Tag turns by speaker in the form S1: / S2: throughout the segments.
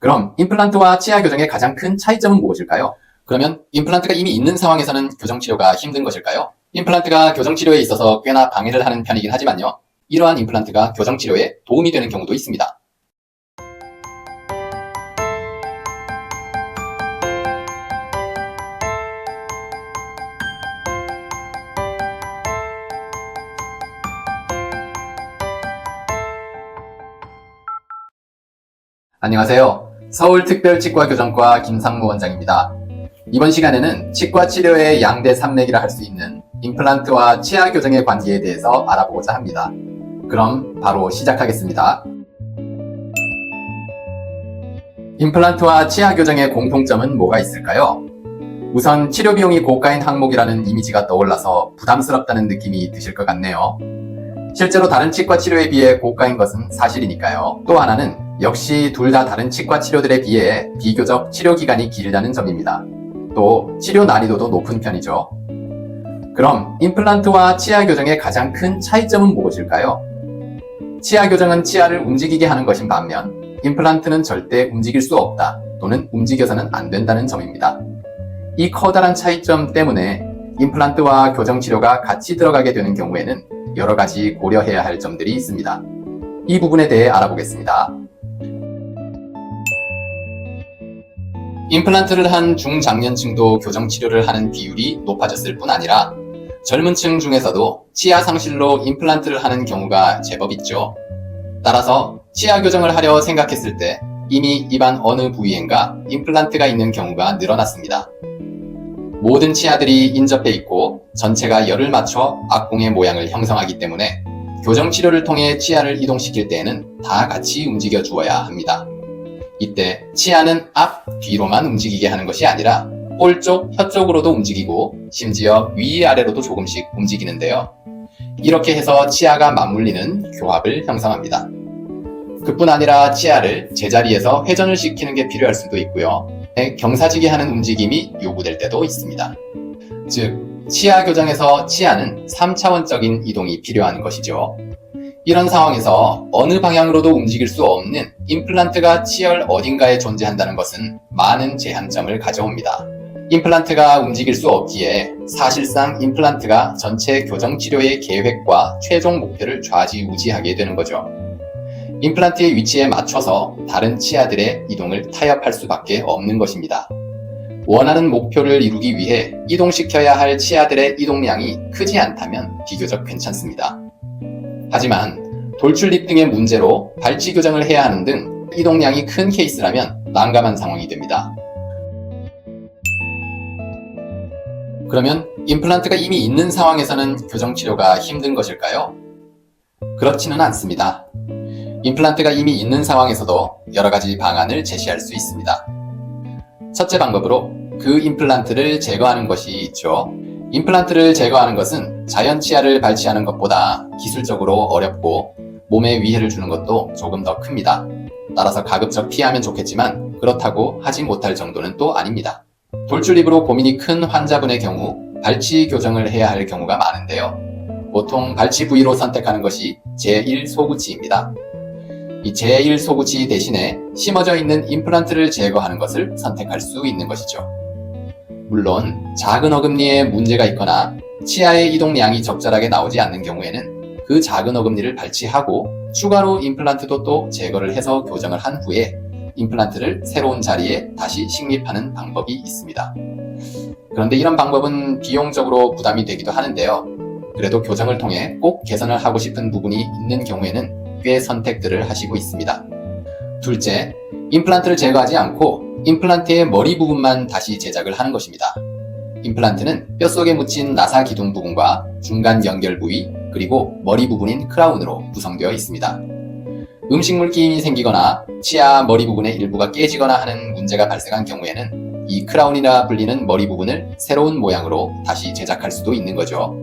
S1: 그럼 임플란트와 치아 교정의 가장 큰 차이점은 무엇일까요? 그러면 임플란트가 이미 있는 상황에서는 교정 치료가 힘든 것일까요? 임플란트가 교정 치료에 있어서 꽤나 방해를 하는 편이긴 하지만요. 이러한 임플란트가 교정 치료에 도움이 되는 경우도 있습니다. 안녕하세요. 서울특별치과교정과 김상무 원장입니다. 이번 시간에는 치과 치료의 양대 산맥이라 할 수 있는 임플란트와 치아 교정의 관계에 대해서 알아보고자 합니다. 그럼 바로 시작하겠습니다. 임플란트와 치아 교정의 공통점은 뭐가 있을까요? 우선 치료 비용이 고가인 항목이라는 이미지가 떠올라서 부담스럽다는 느낌이 드실 것 같네요. 실제로 다른 치과 치료에 비해 고가인 것은 사실이니까요. 또 하나는 역시 둘 다 다른 치과 치료들에 비해 비교적 치료 기간이 길다는 점입니다. 또 치료 난이도도 높은 편이죠. 그럼 임플란트와 치아 교정의 가장 큰 차이점은 무엇일까요? 치아 교정은 치아를 움직이게 하는 것인 반면 임플란트는 절대 움직일 수 없다 또는 움직여서는 안 된다는 점입니다. 이 커다란 차이점 때문에 임플란트와 교정 치료가 같이 들어가게 되는 경우에는 여러 가지 고려해야 할 점들이 있습니다. 이 부분에 대해 알아보겠습니다. 임플란트를 한 중장년층도 교정 치료를 하는 비율이 높아졌을 뿐 아니라 젊은 층 중에서도 치아 상실로 임플란트를 하는 경우가 제법 있죠. 따라서 치아 교정을 하려 생각했을 때 이미 입안 어느 부위엔가 임플란트가 있는 경우가 늘어났습니다. 모든 치아들이 인접해 있고 전체가 열을 맞춰 악공의 모양을 형성하기 때문에 교정 치료를 통해 치아를 이동시킬 때에는 다 같이 움직여 주어야 합니다. 이때 치아는 앞, 뒤로만 움직이게 하는 것이 아니라 볼 쪽, 혀 쪽으로도 움직이고 심지어 위아래로도 조금씩 움직이는데요. 이렇게 해서 치아가 맞물리는 교합을 형성합니다. 그뿐 아니라 치아를 제자리에서 회전을 시키는 게 필요할 수도 있고요. 경사지게 하는 움직임이 요구될 때도 있습니다. 즉, 치아 교정에서 치아는 3차원적인 이동이 필요한 것이죠. 이런 상황에서 어느 방향으로도 움직일 수 없는 임플란트가 치열 어딘가에 존재한다는 것은 많은 제한점을 가져옵니다. 임플란트가 움직일 수 없기에 사실상 임플란트가 전체 교정 치료의 계획과 최종 목표를 좌지우지하게 되는 거죠. 임플란트의 위치에 맞춰서 다른 치아들의 이동을 타협할 수밖에 없는 것입니다. 원하는 목표를 이루기 위해 이동시켜야 할 치아들의 이동량이 크지 않다면 비교적 괜찮습니다. 하지만 돌출입 등의 문제로 발치 교정을 해야 하는 등 이동량이 큰 케이스라면 난감한 상황이 됩니다. 그러면 임플란트가 이미 있는 상황에서는 교정 치료가 힘든 것일까요? 그렇지는 않습니다. 임플란트가 이미 있는 상황에서도 여러 가지 방안을 제시할 수 있습니다. 첫째 방법으로 그 임플란트를 제거하는 것이 있죠. 임플란트를 제거하는 것은 자연 치아를 발치하는 것보다 기술적으로 어렵고 몸에 위해를 주는 것도 조금 더 큽니다. 따라서 가급적 피하면 좋겠지만 그렇다고 하지 못할 정도는 또 아닙니다. 돌출입으로 고민이 큰 환자분의 경우 발치 교정을 해야 할 경우가 많은데요. 보통 발치 부위로 선택하는 것이 제1소구치입니다. 이 제1소구치 대신에 심어져 있는 임플란트를 제거하는 것을 선택할 수 있는 것이죠. 물론 작은 어금니에 문제가 있거나 치아의 이동량이 적절하게 나오지 않는 경우에는 그 작은 어금니를 발치하고 추가로 임플란트도 또 제거를 해서 교정을 한 후에 임플란트를 새로운 자리에 다시 식립하는 방법이 있습니다. 그런데 이런 방법은 비용적으로 부담이 되기도 하는데요. 그래도 교정을 통해 꼭 개선을 하고 싶은 부분이 있는 경우에는 꽤 선택들을 하시고 있습니다. 둘째, 임플란트를 제거하지 않고 임플란트의 머리 부분만 다시 제작을 하는 것입니다. 임플란트는 뼛속에 묻힌 나사 기둥 부분과 중간 연결 부위, 그리고 머리 부분인 크라운으로 구성되어 있습니다. 음식물 끼임이 생기거나 치아 머리 부분의 일부가 깨지거나 하는 문제가 발생한 경우에는 이 크라운이라 불리는 머리 부분을 새로운 모양으로 다시 제작할 수도 있는 거죠.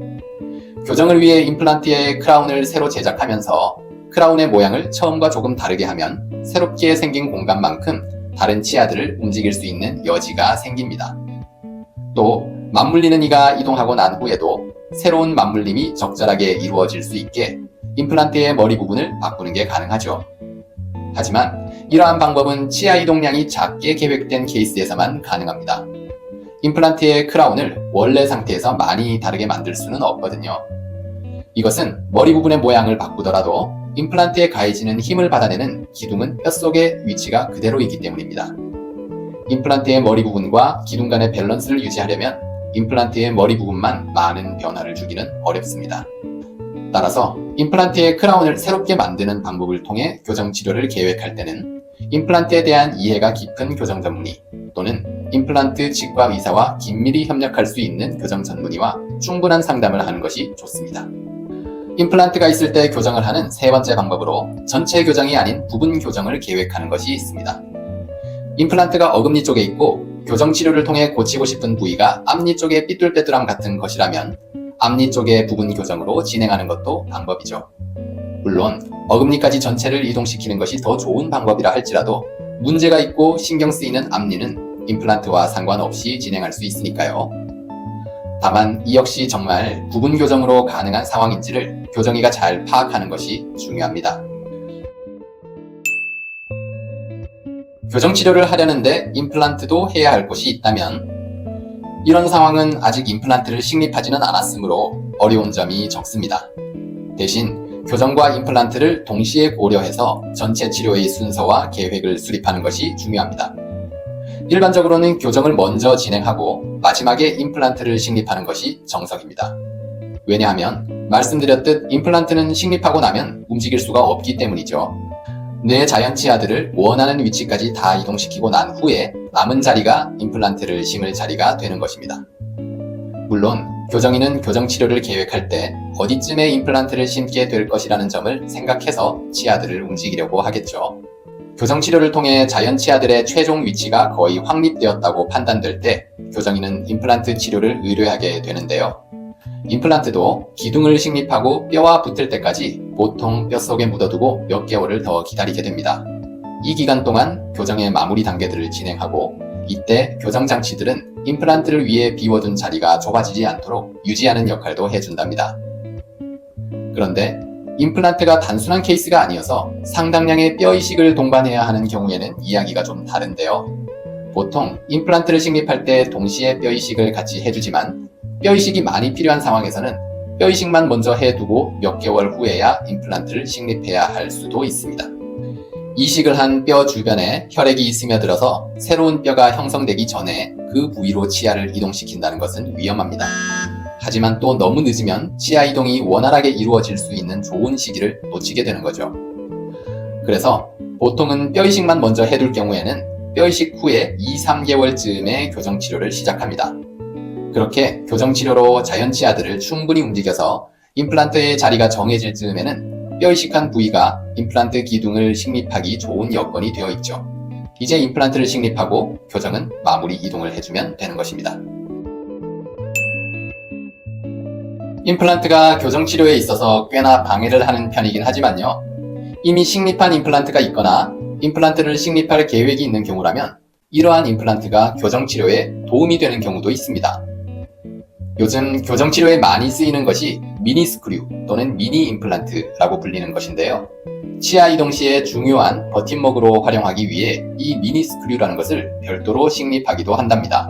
S1: 교정을 위해 임플란트의 크라운을 새로 제작하면서 크라운의 모양을 처음과 조금 다르게 하면 새롭게 생긴 공간만큼 다른 치아들을 움직일 수 있는 여지가 생깁니다. 또 맞물리는 이가 이동하고 난 후에도 새로운 맞물림이 적절하게 이루어질 수 있게 임플란트의 머리 부분을 바꾸는 게 가능하죠. 하지만 이러한 방법은 치아 이동량이 작게 계획된 케이스에서만 가능합니다. 임플란트의 크라운을 원래 상태에서 많이 다르게 만들 수는 없거든요. 이것은 머리 부분의 모양을 바꾸더라도 임플란트에 가해지는 힘을 받아내는 기둥은 뼛속의 위치가 그대로이기 때문입니다. 임플란트의 머리 부분과 기둥 간의 밸런스를 유지하려면 임플란트의 머리 부분만 많은 변화를 주기는 어렵습니다. 따라서 임플란트의 크라운을 새롭게 만드는 방법을 통해 교정 치료를 계획할 때는 임플란트에 대한 이해가 깊은 교정 전문의 또는 임플란트 치과 의사와 긴밀히 협력할 수 있는 교정 전문의와 충분한 상담을 하는 것이 좋습니다. 임플란트가 있을 때 교정을 하는 세 번째 방법으로 전체 교정이 아닌 부분 교정을 계획하는 것이 있습니다. 임플란트가 어금니 쪽에 있고 교정 치료를 통해 고치고 싶은 부위가 앞니 쪽의 삐뚤빼뚤함 같은 것이라면 앞니 쪽의 부분 교정으로 진행하는 것도 방법이죠. 물론 어금니까지 전체를 이동시키는 것이 더 좋은 방법이라 할지라도 문제가 있고 신경 쓰이는 앞니는 임플란트와 상관없이 진행할 수 있으니까요. 다만 이 역시 정말 부분 교정으로 가능한 상황인지를 교정의가 잘 파악하는 것이 중요합니다. 교정 치료를 하려는데 임플란트도 해야 할 곳이 있다면 이런 상황은 아직 임플란트를 식립하지는 않았으므로 어려운 점이 적습니다. 대신 교정과 임플란트를 동시에 고려해서 전체 치료의 순서와 계획을 수립하는 것이 중요합니다. 일반적으로는 교정을 먼저 진행하고 마지막에 임플란트를 식립하는 것이 정석입니다. 왜냐하면 말씀드렸듯 임플란트는 식립하고 나면 움직일 수가 없기 때문이죠. 뇌 자연 치아들을 원하는 위치까지 다 이동시키고 난 후에 남은 자리가 임플란트를 심을 자리가 되는 것입니다. 물론 교정의는 교정 치료를 계획할 때 어디쯤에 임플란트를 심게 될 것이라는 점을 생각해서 치아들을 움직이려고 하겠죠. 교정 치료를 통해 자연 치아들의 최종 위치가 거의 확립되었다고 판단될 때 교정의는 임플란트 치료를 의뢰하게 되는데요. 임플란트도 기둥을 식립하고 뼈와 붙을 때까지 보통 뼛속에 묻어두고 몇 개월을 더 기다리게 됩니다. 이 기간 동안 교정의 마무리 단계들을 진행하고 이때 교정 장치들은 임플란트를 위해 비워둔 자리가 좁아지지 않도록 유지하는 역할도 해준답니다. 그런데 임플란트가 단순한 케이스가 아니어서 상당량의 뼈 이식을 동반해야 하는 경우에는 이야기가 좀 다른데요. 보통 임플란트를 식립할 때 동시에 뼈 이식을 같이 해주지만 뼈 이식이 많이 필요한 상황에서는 뼈 이식만 먼저 해두고 몇 개월 후에야 임플란트를 식립해야 할 수도 있습니다. 이식을 한 뼈 주변에 혈액이 스며들어서 새로운 뼈가 형성되기 전에 그 부위로 치아를 이동시킨다는 것은 위험합니다. 하지만 또 너무 늦으면 치아 이동이 원활하게 이루어질 수 있는 좋은 시기를 놓치게 되는 거죠. 그래서 보통은 뼈 이식만 먼저 해둘 경우에는 뼈 이식 후에 2-3개월쯤에 교정 치료를 시작합니다. 그렇게 교정 치료로 자연 치아들을 충분히 움직여서 임플란트의 자리가 정해질 즈음에는 뼈 이식한 부위가 임플란트 기둥을 식립하기 좋은 여건이 되어 있죠. 이제 임플란트를 식립하고 교정은 마무리 이동을 해주면 되는 것입니다. 임플란트가 교정 치료에 있어서 꽤나 방해를 하는 편이긴 하지만요. 이미 식립한 임플란트가 있거나 임플란트를 식립할 계획이 있는 경우라면 이러한 임플란트가 교정 치료에 도움이 되는 경우도 있습니다. 요즘 교정 치료에 많이 쓰이는 것이 미니 스크류 또는 미니 임플란트라고 불리는 것인데요. 치아 이동 시에 중요한 버팀목으로 활용하기 위해 이 미니 스크류라는 것을 별도로 식립하기도 한답니다.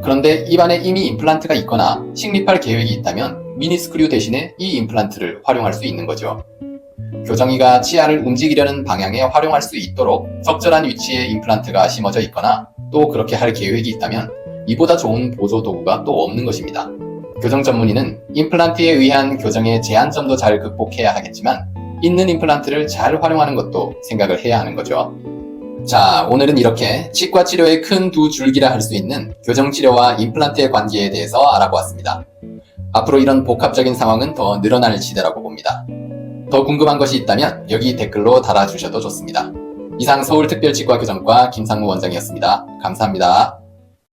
S1: 그런데 입안에 이미 임플란트가 있거나 식립할 계획이 있다면 미니 스크류 대신에 이 임플란트를 활용할 수 있는 거죠. 교정의가 치아를 움직이려는 방향에 활용할 수 있도록 적절한 위치에 임플란트가 심어져 있거나 또 그렇게 할 계획이 있다면 이보다 좋은 보조 도구가 또 없는 것입니다. 교정 전문의는 임플란트에 의한 교정의 제한점도 잘 극복해야 하겠지만 있는 임플란트를 잘 활용하는 것도 생각을 해야 하는 거죠. 자, 오늘은 이렇게 치과 치료의 큰 두 줄기라 할 수 있는 교정 치료와 임플란트의 관계에 대해서 알아보았습니다. 앞으로 이런 복합적인 상황은 더 늘어날 시대라고 봅니다. 더 궁금한 것이 있다면 여기 댓글로 달아주셔도 좋습니다. 이상 서울특별치과교정과 김상무 원장이었습니다. 감사합니다.